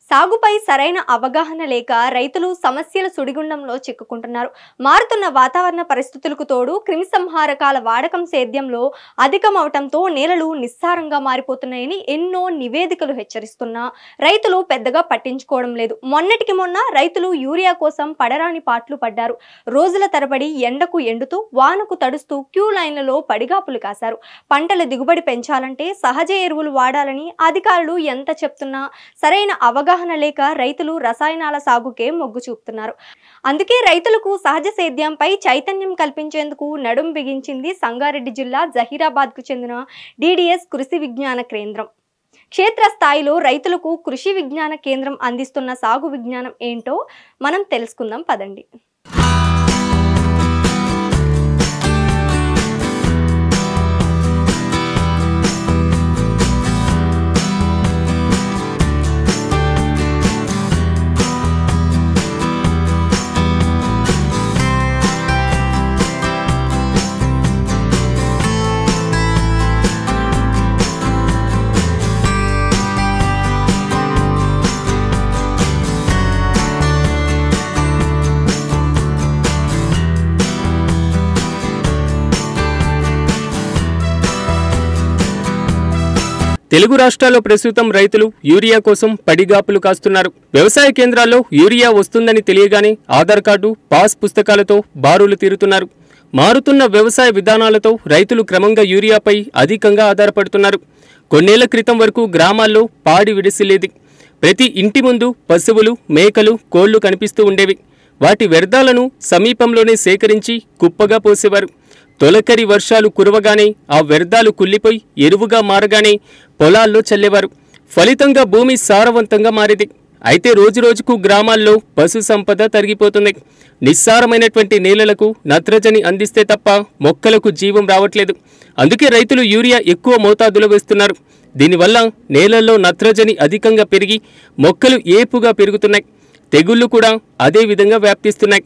సాగుపై సరైన అవగాహన లేక రైతులు సమస్యల సుడిగుండంలో చిక్కుకుంటున్నారు. మారుతున్న వాతావరణ పరిస్థితులకు తోడు క్రిమిసంహారకాల వాడకం సేద్యంలో అధికమవటంతో నేలలు నిస్సారంగా మారిపోతున్నాయని ఎన్నో నివేదికలు హెచ్చరిస్తున్నా రైతులు పెద్దగా పట్టించుకోవడం లేదు. మొన్నటికి మొన్న రైతులు యూరియా కోసం పడరాని పాట్లు పడ్డారు. రోజుల తరబడి ఎండకు ఎండుతూ వానకు తడుస్తూ క్యూ లైన్లలో పడిగాపులు కాశారు. పంటల దిగుబడి పెంచాలంటే సహజ ఎరువులు వాడాలని అధికారులు ఎంత చెప్తున్నా సరైన అవగాహన లేక రైతులు రసాయనాల సాగుకే మొగ్గు చూపుతున్నారు. అందుకే రైతులకు సహజ సేద్యంపై చైతన్యం కల్పించేందుకు నడుం బిగించింది సంగారెడ్డి జిల్లా జహీరాబాద్ కు చెందిన DDS కృషి విజ్ఞాన కేంద్రం. క్షేత్రస్థాయిలో రైతులకు కృషి విజ్ఞాన కేంద్రం అందిస్తున్న సాగు విజ్ఞానం ఏంటో మనం తెలుసుకుందాం పదండి. తెలుగు రాష్ట్రాల్లో ప్రస్తుతం రైతులు యూరియా కోసం పడిగాపులు కాస్తున్నారు. వ్యవసాయ కేంద్రాల్లో యూరియా వస్తుందని తెలియగానే ఆధార్ కార్డు, పాస్ పుస్తకాలతో బారులు తీరుతున్నారు. మారుతున్న వ్యవసాయ విధానాలతో రైతులు క్రమంగా యూరియాపై అధికంగా ఆధారపడుతున్నారు. కొన్నేళ్ల క్రితం వరకు గ్రామాల్లో పాడి విడిసిలేది. ప్రతి ఇంటి ముందు పశువులు, మేకలు, కోళ్లు కనిపిస్తూ ఉండేవి. వాటి వ్యర్థాలను సమీపంలోనే సేకరించి కుప్పగా పోసేవారు. తొలకరి వర్షాలు కురవగానే ఆ వ్యర్థాలు కుళ్ళిపోయి ఎరువుగా మారగానే పొలాల్లో చల్లేవారు. ఫలితంగా భూమి సారవంతంగా మారేది. అయితే రోజురోజుకు గ్రామాల్లో పశు సంపద తరిగిపోతుంది. నిస్సారమైనటువంటి నేలలకు నత్రజని అందిస్తే తప్ప మొక్కలకు జీవం రావట్లేదు. అందుకే రైతులు యూరియా ఎక్కువ మోతాదులో వేస్తున్నారు. దీనివల్ల నేలల్లో నత్రజని అధికంగా పెరిగి మొక్కలు ఏపుగా పెరుగుతున్నాయి. తెగుళ్లు కూడా అదే విధంగా వ్యాప్తిస్తున్నాయి.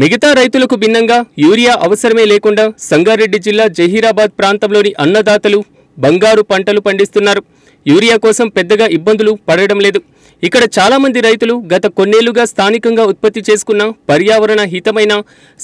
మిగతా రైతులకు భిన్నంగా యూరియా అవసరమే లేకుండా సంగారెడ్డి జిల్లా జహీరాబాద్ ప్రాంతంలోని అన్నదాతలు బంగారు పంటలు పండిస్తున్నారు. యూరియా కోసం పెద్దగా ఇబ్బందులు పడడం లేదు. ఇక్కడ చాలామంది రైతులు గత కొన్నేళ్లుగా స్థానికంగా ఉత్పత్తి చేసుకున్న పర్యావరణ హితమైన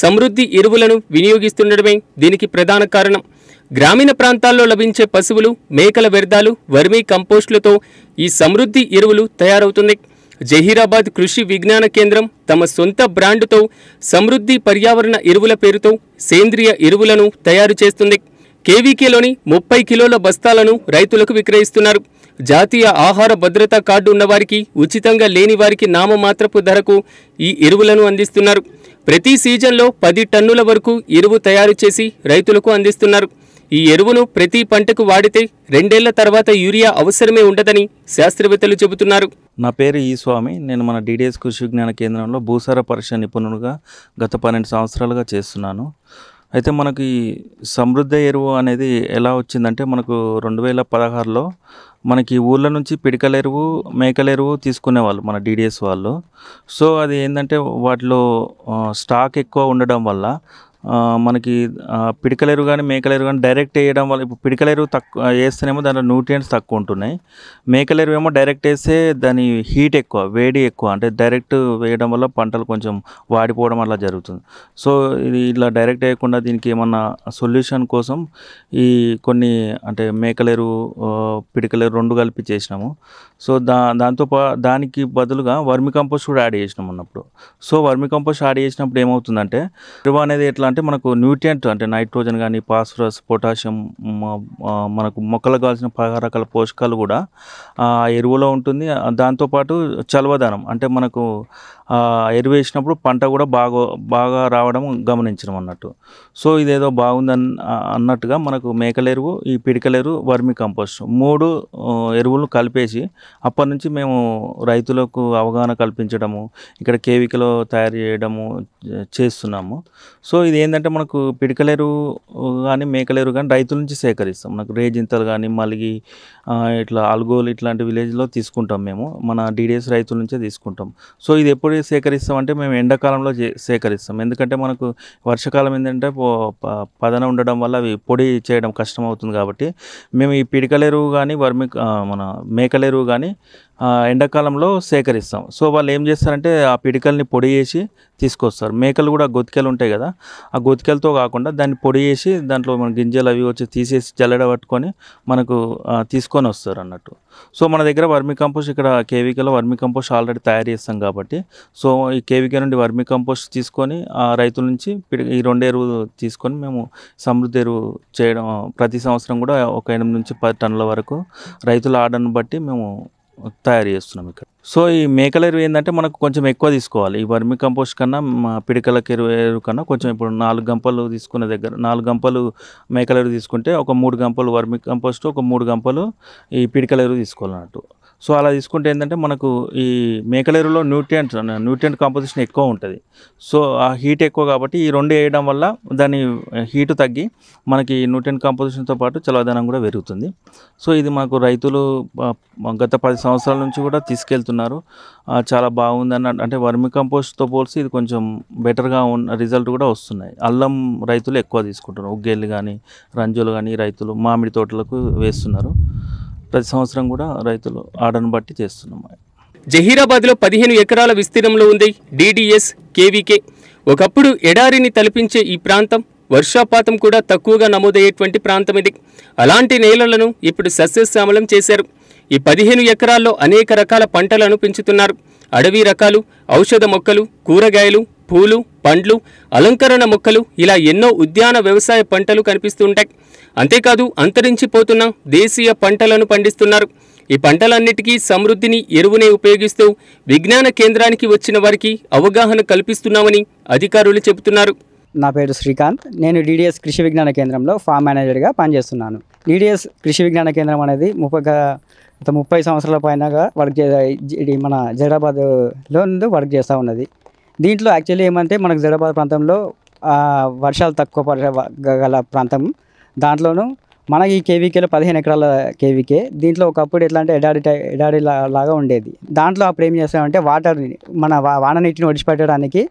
సమృద్ధి ఎరువులను వినియోగిస్తుండడమే దీనికి ప్రధాన కారణం. గ్రామీణ ప్రాంతాల్లో లభించే పశువులు, మేకల వ్యర్థాలు, వర్మీ కంపోస్టులతో ఈ సమృద్ధి ఎరువులు తయారవుతుంది. జహీరాబాద్ కృషి విజ్ఞాన కేంద్రం తమ సొంత బ్రాండుతో సమృద్ధి పర్యావరణ ఎరువుల పేరుతో సేంద్రియ ఎరువులను తయారు చేస్తుంది. కేవీకేలోని 30 కిలోల బస్తాలను రైతులకు విక్రయిస్తున్నారు. జాతీయ ఆహార భద్రతా కార్డు ఉన్నవారికి, ఉచితంగా లేని వారికి నామమాత్రపు ధరకు ఈ ఎరువులను అందిస్తున్నారు. ప్రతి సీజన్లో 10 టన్నుల వరకు ఎరువు తయారు చేసి రైతులకు అందిస్తున్నారు. ఈ ఎరువును ప్రతి పంటకు వాడితే 2 ఏళ్ల తర్వాత యూరియా అవసరమే ఉండదని శాస్త్రవేత్తలు చెబుతున్నారు. నా పేరు ఈ స్వామి. నేను మన DDS కృషి విజ్ఞాన కేంద్రంలో భూసార పరీక్ష నిపుణుడుగా గత 12 సంవత్సరాలుగా చేస్తున్నాను. అయితే మనకి సమృద్ధ ఎరువు అనేది ఎలా వచ్చిందంటే, మనకు 2016లో మనకి ఊళ్ళ నుంచి పిడికల ఎరువు, మేకల ఎరువు తీసుకునేవాళ్ళు మన DDS వాళ్ళు. సో అది ఏంటంటే వాటిలో స్టాక్ ఎక్కువ ఉండడం వల్ల మనకి పిడికలేరు కానీ మేకలేరు కానీ డైరెక్ట్ వేయడం వల్ల, ఇప్పుడు పిడికలేరు తక్కువ వేస్తేనేమో దాంట్లో న్యూట్రియంట్స్ తక్కువ ఉంటున్నాయి. మేకలేరు ఏమో డైరెక్ట్ వేస్తే దాని హీట్ ఎక్కువ, వేడి ఎక్కువ, అంటే డైరెక్ట్ వేయడం వల్ల పంటలు కొంచెం వాడిపోవడం అలా జరుగుతుంది. సో ఇది ఇలా డైరెక్ట్ వేయకుండా దీనికి ఏమన్నా సొల్యూషన్ కోసం ఈ కొన్ని అంటే మేకలేరు, పిడికలేరు 2 కలిపి చేసినాము. సో దానికి బదులుగా వర్మి కంపోస్ట్ కూడా యాడ్ చేసినాం అన్నప్పుడు. సో వర్మి కంపోస్ట్ యాడ్ చేసినప్పుడు ఏమవుతుందంటే ఎరువు అనేది ఎట్లా అంటే మనకు న్యూట్రియంట్ అంటే నైట్రోజన్ కానీ ఫాస్ఫరస్ పొటాషియం మనకు మొక్కలకు కావాల్సిన 10 రకాల పోషకాలు కూడా ఆ ఎరువులో ఉంటుంది. దాంతోపాటు చలవదనం అంటే మనకు ఎరువు వేసినప్పుడు పంట కూడా బాగా రావడం గమనించడం అన్నట్టు. సో ఇదేదో బాగుందని అన్నట్టుగా మనకు మేకలెరువు, ఈ పిడికలెరువు, వర్మి కంపోస్ట్ 3 ఎరువులను కలిపేసి అప్పటి నుంచి మేము రైతులకు అవగాహన కల్పించడము, ఇక్కడ కేవికలో తయారు చేయడము చేస్తున్నాము. సో ఇది ఏంటంటే మనకు పిడికలెరువు కానీ మేకలెరువు కానీ రైతుల నుంచి సేకరిస్తాం. మనకు రేజింతలు కానీ మలిగి ఇట్లా అల్గోలు ఇట్లాంటి విలేజ్లో తీసుకుంటాం మేము, మన DDS రైతుల నుంచే తీసుకుంటాం. సో ఇది ఎప్పుడు సేకరిస్తాం అంటే మేము ఎండాకాలంలో సేకరిస్తాం. ఎందుకంటే మనకు వర్షాకాలం ఏంటంటే పదన ఉండడం వల్ల అవి పొడి చేయడం కష్టం అవుతుంది. కాబట్టి మేము ఈ పిడికలెరువు కానీ మన మేకలెరువు కానీ ఎండాకాలంలో సేకరిస్తాం. సో వాళ్ళు ఏం చేస్తారంటే ఆ పిడికల్ని పొడి చేసి తీసుకొస్తారు. మేకలు కూడా గొతికలు ఉంటాయి కదా, ఆ గొతికలతో కాకుండా దాన్ని పొడి చేసి దాంట్లో మన గింజలు అవి వచ్చి తీసేసి జల్లెడ పట్టుకొని మనకు తీసుకొని వస్తారు అన్నట్టు. సో మన దగ్గర వర్మి కంపోస్ట్ ఇక్కడ కేవికలో వర్మి కంపోస్ట్ ఆల్రెడీ తయారు చేస్తాం కాబట్టి, సో ఈ కేవిక నుండి వర్మి కంపోస్ట్ తీసుకొని ఆ రైతుల నుంచి ఈ 2 ఎరువులు తీసుకొని మేము సమృద్ధి ఎరువు చేయడం ప్రతి సంవత్సరం కూడా ఒక 8 నుంచి 10 టన్నుల వరకు రైతుల ఆర్డర్ని బట్టి మేము తయారు చేస్తున్నాం ఇక్కడ. సో ఈ మేకల ఎరువు ఏంటంటే మనకు కొంచెం ఎక్కువ తీసుకోవాలి. ఈ వర్మి కంపోస్ట్ కన్నా పిడికల ఎరువు కన్నా కొంచెం ఇప్పుడు 4 గంపలు తీసుకునే దగ్గర 4 గంపలు మేకల ఎరువు తీసుకుంటే ఒక 3 గంపలు వర్మి కంపోస్ట్, ఒక 3 గంపలు ఈ పిడికల ఎరువు తీసుకోవాలన్నట్టు. సో అలా తీసుకుంటే ఏంటంటే మనకు ఈ మేకల ఎరువులో న్యూట్రియంట్ కాంపోజిషన్ ఎక్కువ ఉంటుంది. సో ఆ హీట్ ఎక్కువ కాబట్టి ఈ 2 వేయడం వల్ల దాని హీటు తగ్గి మనకి న్యూట్రియంట్ కాంపోజిషన్తో పాటు చలవదనం కూడా పెరుగుతుంది. సో ఇది మాకు రైతులు గత 10 సంవత్సరాల నుంచి కూడా తీసుకెళ్తున్నారు. చాలా బాగుందని అంటే వర్మి కంపోస్ట్తో పోల్చి ఇది కొంచెం బెటర్గా ఉన్న రిజల్ట్ కూడా వస్తున్నాయి. అల్లం రైతులు ఎక్కువ తీసుకుంటున్నారు. ఉగ్గేళ్ళు కానీ రంజులు కానీ రైతులు మామిడి తోటలకు వేస్తున్నారు. ప్రతి సంవత్సరం కూడా రైతులు ఆర్డర్ని బట్టి చేస్తున్నాం. జహీరాబాద్లో 15 ఎకరాల విస్తీర్ణంలో ఉంది DDS KVK. ఒకప్పుడు ఎడారిని తలపించే ఈ ప్రాంతం వర్షాపాతం కూడా తక్కువగా నమోదయ్యేటువంటి ప్రాంతం ఇది. అలాంటి నేలలను ఇప్పుడు సస్యశ్యామలం చేశారు. ఈ 15 ఎకరాల్లో అనేక రకాల పంటలను పెంచుతున్నారు. అడవి రకాలు, ఔషధ మొక్కలు, కూరగాయలు, పూలు, పండ్లు, అలంకరణ మొక్కలు ఇలా ఎన్నో ఉద్యాన వ్యవసాయ పంటలు కనిపిస్తుంటాయి. అంతేకాదు అంతరించిపోతున్న దేశీయ పంటలను పండిస్తున్నారు. ఈ పంటలన్నిటికీ సమృద్ధిని ఎరువునే ఉపయోగిస్తూ విజ్ఞాన కేంద్రానికి వచ్చిన వారికి అవగాహన కల్పిస్తున్నామని అధికారులు చెబుతున్నారు. నా పేరు శ్రీకాంత్. నేను DDS కృషి విజ్ఞాన కేంద్రంలో ఫామ్ మేనేజర్గా పనిచేస్తున్నాను. DDS కృషి విజ్ఞాన కేంద్రం అనేది 30 సంవత్సరాల పైనగా మన జహీరాబాద్లో వర్క్ చేస్తూ ఉన్నది. దీంట్లో యాక్చువల్లీ ఏమంటే మనకు జహీరాబాద్ ప్రాంతంలో వర్షాలు తక్కువ గల ప్రాంతం. దాంట్లోనూ మనకి ఈ కేవీకేలో 15 ఎకరాల కేవీకే. దీంట్లో ఒకప్పుడు ఎట్లా అంటే ఎడారి లాగా ఉండేది. దాంట్లో అప్పుడు ఏం చేస్తామంటే వాటర్ని మన వాన నీటిని ఒడిచిపెట్టడానికి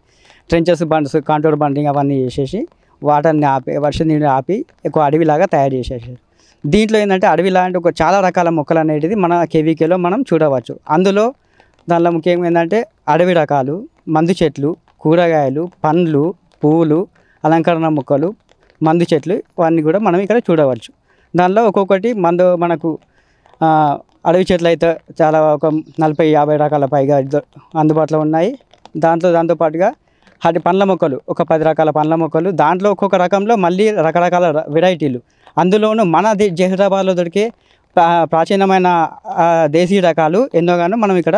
ట్రెంచెస్ బండ్స్, కాంటూర్ బండింగ్ అవన్నీ చేసేసి వాటర్ని వర్ష నీటిని ఆపి ఎక్కువ అడవిలాగా తయారు చేసేసారు. దీంట్లో ఏంటంటే అడవి లాంటి చాలా రకాల మొక్కలు అనేది మన కేవీకేలో మనం చూడవచ్చు. దానిలో ముఖ్యంగా ఏంటంటే అడవి రకాలు, మందు చెట్లు, కూరగాయలు, పండ్లు, పువ్వులు, అలంకరణ మొక్కలు, మందు చెట్లు ఇవన్నీ కూడా మనం ఇక్కడ చూడవచ్చు. దానిలో ఒక్కొక్కటి మనకు అడవి చెట్లు అయితే చాలా ఒక 40-50 రకాల పైగా అందుబాటులో ఉన్నాయి. దాంతోపాటుగా పండ్ల మొక్కలు ఒక 10 రకాల పండ్ల మొక్కలు, దాంట్లో ఒక్కొక్క రకంలో మళ్ళీ రకరకాల వెరైటీలు. అందులోనూ మన జహీరాబాద్లో దొరికే ప్రాచీనమైన దేశీయ రకాలు ఎన్నోగానో మనం ఇక్కడ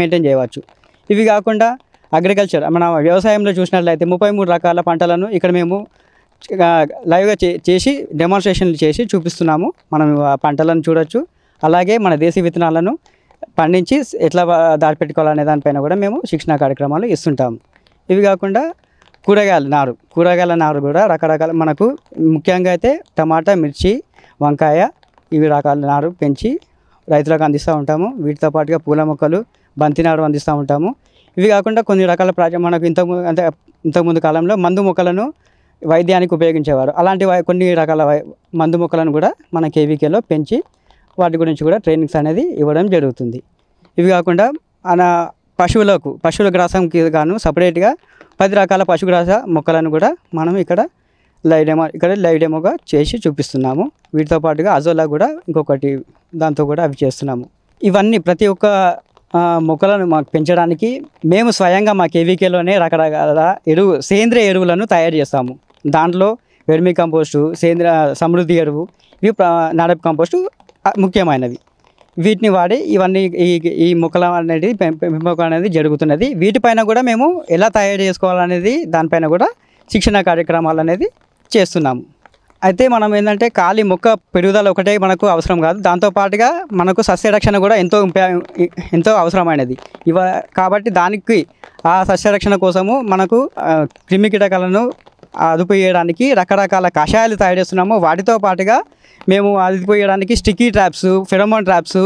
మెయింటైన్ చేయవచ్చు. ఇవి కాకుండా అగ్రికల్చర్ మన వ్యవసాయంలో చూసినట్లయితే 33 రకాల పంటలను ఇక్కడ మేము లైవ్గా చేసి డెమాన్స్ట్రేషన్లు చేసి చూపిస్తున్నాము. మనం ఆ పంటలను చూడొచ్చు. అలాగే మన దేశీ విత్తనాలను పండించి ఎట్లా దాచిపెట్టుకోవాలనే దానిపైన కూడా మేము శిక్షణ కార్యక్రమాలు ఇస్తుంటాము. ఇవి కాకుండా కూరగాయల నారు కూడా రకరకాల మనకు ముఖ్యంగా అయితే టమాటా, మిర్చి, వంకాయ ఇవి రకాల నారు పెంచి రైతులకు అందిస్తూ ఉంటాము. వీటితో పాటుగా పూల మొక్కలు, బంతి నారు అందిస్తూ ఉంటాము. ఇవి కాకుండా కొన్ని రకాల మనకు ఇంతకుముందు కాలంలో మందు మొక్కలను వైద్యానికి ఉపయోగించేవారు. అలాంటి కొన్ని రకాల మందు మొక్కలను కూడా మన కేవీకేలో పెంచి వాటి గురించి కూడా ట్రైనింగ్స్ అనేది ఇవ్వడం జరుగుతుంది. ఇవి కాకుండా పశువుల గ్రాసంకి గాను సపరేట్గా 10 రకాల పశుగ్రాస మొక్కలను కూడా మనం ఇక్కడ లైవ్ డెమోగా చేసి చూపిస్తున్నాము. వీటితో పాటుగా అజోలా కూడా ఇంకొకటి దాంతో కూడా అవి చేస్తున్నాము. ఇవన్నీ ప్రతి ఒక్క మొక్కలను మాకు పెంచడానికి మేము స్వయంగా మా కేవీకేలోనే రకరకాల సేంద్రియ ఎరువులను తయారు చేస్తాము. దాంట్లో వెర్మి కంపోస్టు, సమృద్ధి ఎరువు, ఇవి నాడప్ కంపోస్టు ముఖ్యమైనవి. వీటిని వాడి ఇవన్నీ ఈ మొక్కల అనేది పెంపకం అనేది జరుగుతున్నది. వీటిపైన కూడా మేము ఎలా తయారు చేసుకోవాలనేది దానిపైన కూడా శిక్షణ కార్యక్రమాలు అనేది చేస్తున్నాము. అయితే మనం ఏంటంటే ఖాళీ మొక్క పెరుగుదల ఒకటే మనకు అవసరం కాదు, దాంతోపాటుగా మనకు సస్యరక్షణ కూడా ఎంతో అవసరమైనది. కాబట్టి దానికి ఆ సస్యరక్షణ కోసము మనకు క్రిమి కీటకాలను అదుపు చేయడానికి రకరకాల కషాయాలు తయారు చేస్తున్నాము. వాటితో పాటుగా మేము అదుపు చేయడానికి స్టిక్కీ ట్రాప్స్, ఫెరోమోన్ ట్రాప్స్,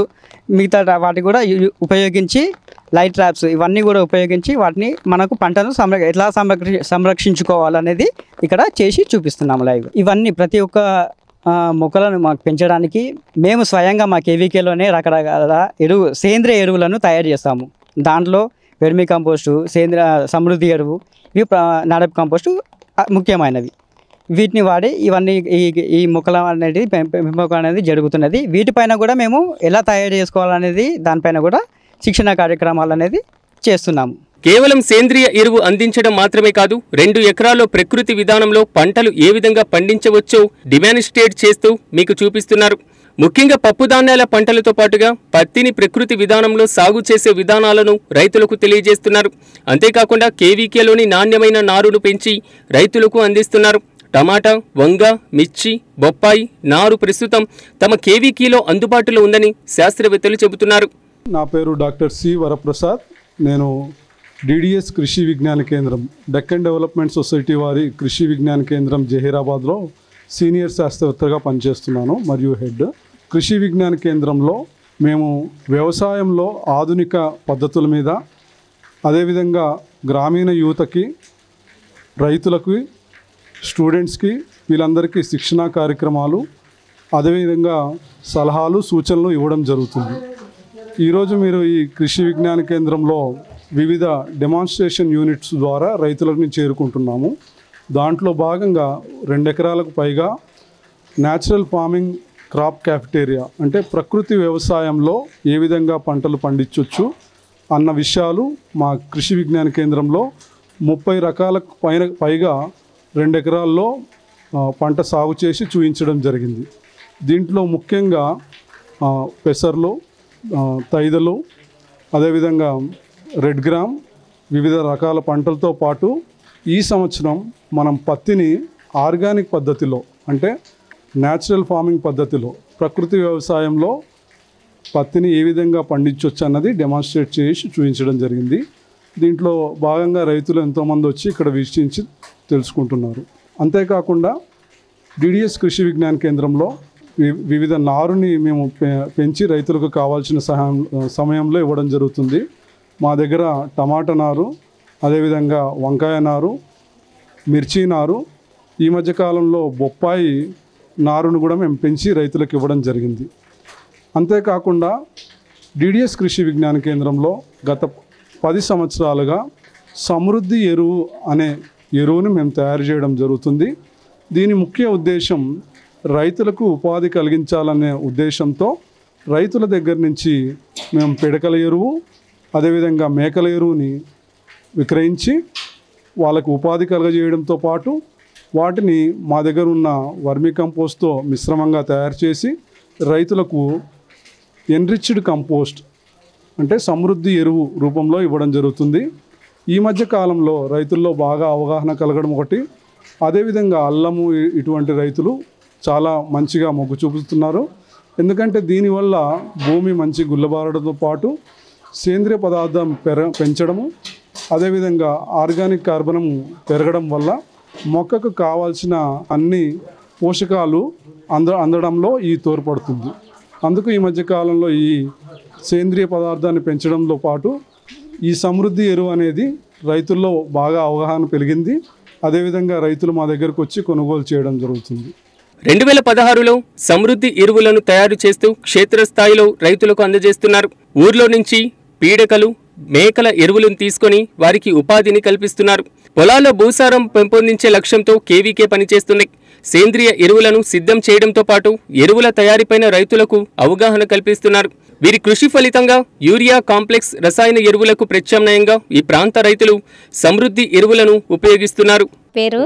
మిగతా వాటి కూడా ఉపయోగించి లైట్ ట్రాప్స్ ఇవన్నీ కూడా ఉపయోగించి వాటిని మనకు పంటను ఎట్లా సంరక్షించుకోవాలనేది ఇక్కడ చేసి చూపిస్తున్నాము లైవ్. ఇవన్నీ ప్రతి ఒక్క మొక్కలను మాకు పెంచడానికి మేము స్వయంగా మా కేవీకేలోనే రకరకాల సేంద్రియ ఎరువులను తయారు చేస్తాము. దాంట్లో వెర్మి కంపోస్టు, సమృద్ధి ఎరువు, ఇవి నాడప్ కంపోస్టు ముఖ్యమైనవి. వీటిని వాడి ఇవన్నీ ఈ మొక్కల అనేది పెంపకం అనేది జరుగుతున్నది. వీటిపైన కూడా మేము ఎలా తయారు చేసుకోవాలనేది దానిపైన కూడా శిక్షణ కార్యక్రమాలు అనేది చేస్తున్నాము. కేవలం సేంద్రియ ఎరువు అందించడం మాత్రమే కాదు, 2 ఎకరాల్లో ప్రకృతి విధానంలో పంటలు ఏ విధంగా పండించవచ్చో డిమాన్స్ట్రేట్ చేస్తూ మీకు చూపిస్తున్నారు. ముఖ్యంగా పప్పుధాన్యాల పంటలతో పాటుగా పత్తిని ప్రకృతి విధానంలో సాగు చేసే విధానాలను రైతులకు తెలియజేస్తున్నారు. అంతేకాకుండా కేవీకేలోని నాణ్యమైన నారును పెంచి రైతులకు అందిస్తున్నారు. టమాటా, వంగ, మిర్చి, బొప్పాయి నారు ప్రస్తుతం తమ కేవీకేలో అందుబాటులో ఉందని శాస్త్రవేత్తలు చెబుతున్నారు. నా పేరు డాక్టర్ సి వరప్రసాద్. నేను డిడిఎస్ కృషి విజ్ఞాన కేంద్రం, డెక్కన్ డెవలప్మెంట్ సొసైటీ వారి కృషి విజ్ఞాన కేంద్రం జహీరాబాద్లో సీనియర్ శాస్త్రవేత్తగా పనిచేస్తున్నాను మరియు హెడ్. కృషి విజ్ఞాన కేంద్రంలో మేము వ్యవసాయంలో ఆధునిక పద్ధతుల మీద, అదేవిధంగా గ్రామీణ యువతకి, రైతులకి, స్టూడెంట్స్కి వీళ్ళందరికీ శిక్షణా కార్యక్రమాలు, అదేవిధంగా సలహాలు, సూచనలు ఇవ్వడం జరుగుతుంది. ఈరోజు మీరు ఈ కృషి విజ్ఞాన కేంద్రంలో వివిధ డెమాన్స్ట్రేషన్ యూనిట్స్ ద్వారా రైతులను చేరుకుంటున్నాము. దాంట్లో భాగంగా 2 ఎకరాలకు పైగా న్యాచురల్ ఫార్మింగ్ క్రాప్ క్యాఫిటేరియా అంటే ప్రకృతి వ్యవసాయంలో ఏ విధంగా పంటలు పండించవచ్చు అన్న విషయాలు మా కృషి విజ్ఞాన కేంద్రంలో 30 రకాలకు పైగా 2 ఎకరాల్లో పంట సాగు చేసి చూపించడం జరిగింది. దీంట్లో ముఖ్యంగా పెసర్లు, తైదలు, అదేవిధంగా రెడ్ గ్రామ్, వివిధ రకాల పంటలతో పాటు ఈ సంవత్సరం మనం పత్తిని ఆర్గానిక్ పద్ధతిలో అంటే న్యాచురల్ ఫార్మింగ్ పద్ధతిలో ప్రకృతి వ్యవసాయంలో పత్తిని ఏ విధంగా పండించవచ్చు అన్నది డెమాన్స్ట్రేట్ చేసి చూపించడం జరిగింది. దీంట్లో భాగంగా రైతులు ఎంతోమంది వచ్చి ఇక్కడ వీక్షించి తెలుసుకుంటున్నారు. అంతేకాకుండా డిడిఎస్ కృషి విజ్ఞాన కేంద్రంలో వివిధ నారుని మేము పెంచి రైతులకు కావాల్సిన సమయంలో ఇవ్వడం జరుగుతుంది. మా దగ్గర టమాటా నారు, అదేవిధంగా వంకాయ నారు, మిర్చి నారు, ఈ మధ్యకాలంలో బొప్పాయి నారును కూడా మేము పెంచి రైతులకు ఇవ్వడం జరిగింది. అంతేకాకుండా డిడిఎస్ కృషి విజ్ఞాన కేంద్రంలో గత 10 సంవత్సరాలుగా సమృద్ధి ఎరువు అనే ఎరువును మేము తయారు చేయడం జరుగుతుంది. దీని ముఖ్య ఉద్దేశం రైతులకు ఉపాధి కలిగించాలనే ఉద్దేశంతో రైతుల దగ్గర నుంచి మేము పిడకల ఎరువు, అదేవిధంగా మేకల ఎరువుని విక్రయించి వాళ్ళకు ఉపాధి కలగజేయడంతో పాటు వాటిని మా దగ్గర ఉన్న వర్మీ కంపోస్ట్తో మిశ్రమంగా తయారు చేసి రైతులకు ఎన్రిచ్డ్ కంపోస్ట్ అంటే సమృద్ధి ఎరువు రూపంలో ఇవ్వడం జరుగుతుంది. ఈ మధ్య కాలంలో రైతుల్లో బాగా అవగాహన కలగడం ఒకటి, అదేవిధంగా అల్లము ఇటువంటి రైతులు చాలా మంచిగా మొగ్గు చూపుతున్నారు. ఎందుకంటే దీనివల్ల భూమి మంచి గుల్లబారడంతో పాటు సేంద్రియ పదార్థం పెంచడము, అదేవిధంగా ఆర్గానిక్ కార్బనం పెరగడం వల్ల మొక్కకు కావాల్సిన అన్ని పోషకాలు అందడంలో ఈ తోడ్పడుతుంది. అందుకు ఈ మధ్యకాలంలో ఈ సేంద్రియ పదార్థాన్ని పెంచడంతో పాటు ఈ సమృద్ధి ఎరువు అనేది రైతుల్లో బాగా అవగాహన పెరిగింది. అదేవిధంగా రైతులు మా దగ్గరకు వచ్చి కొనుగోలు చేయడం జరుగుతుంది. 2016లో సమృద్ధి ఎరువులను తయారు చేస్తూ క్షేత్రస్థాయిలో రైతులకు అందజేస్తున్నారు. ఊర్లో నుంచి పీడకలు, మేకల ఎరువులను తీసుకొని వారికి ఉపాధిని కల్పిస్తున్నారు. పొలాల్లో భూసారం పెంపొందించే లక్ష్యంతో కేవీకే పనిచేస్తుంది. సేంద్రియ ఎరువులను సిద్ధం చేయడంతో పాటు ఎరువుల తయారీపైన రైతులకు అవగాహన కల్పిస్తున్నారు. వీరి కృషి ఫలితంగా యూరియా కాంప్లెక్స్ రసాయన ఎరువులకు ప్రత్యామ్నాయంగా ఈ ప్రాంత రైతులు సమృద్ధి ఎరువులను ఉపయోగిస్తున్నారు. పేరు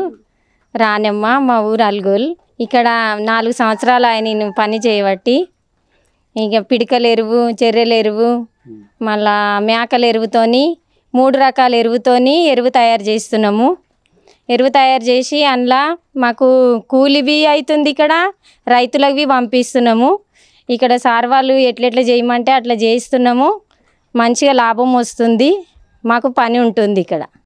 రానమ్మ, మా ఊరు అల్గోల్. ఇక్కడ 4 సంవత్సరాలు నేను పని చేయబట్టి ఇక పిడికల ఎరువు, చెర్రెల ఎరువు, మళ్ళా మేకల ఎరువుతోని 3 రకాల ఎరువుతోని ఎరువు తయారు చేస్తున్నాము. ఎరువు తయారు చేసి అందులో మాకు కూలివి అవుతుంది, ఇక్కడ రైతులవి పంపిస్తున్నాము. ఇక్కడ సార్ వాళ్ళు ఎట్లెట్లా చేయమంటే అట్లా చేయిస్తున్నాము. మంచిగా లాభం వస్తుంది, మాకు పని ఉంటుంది ఇక్కడ.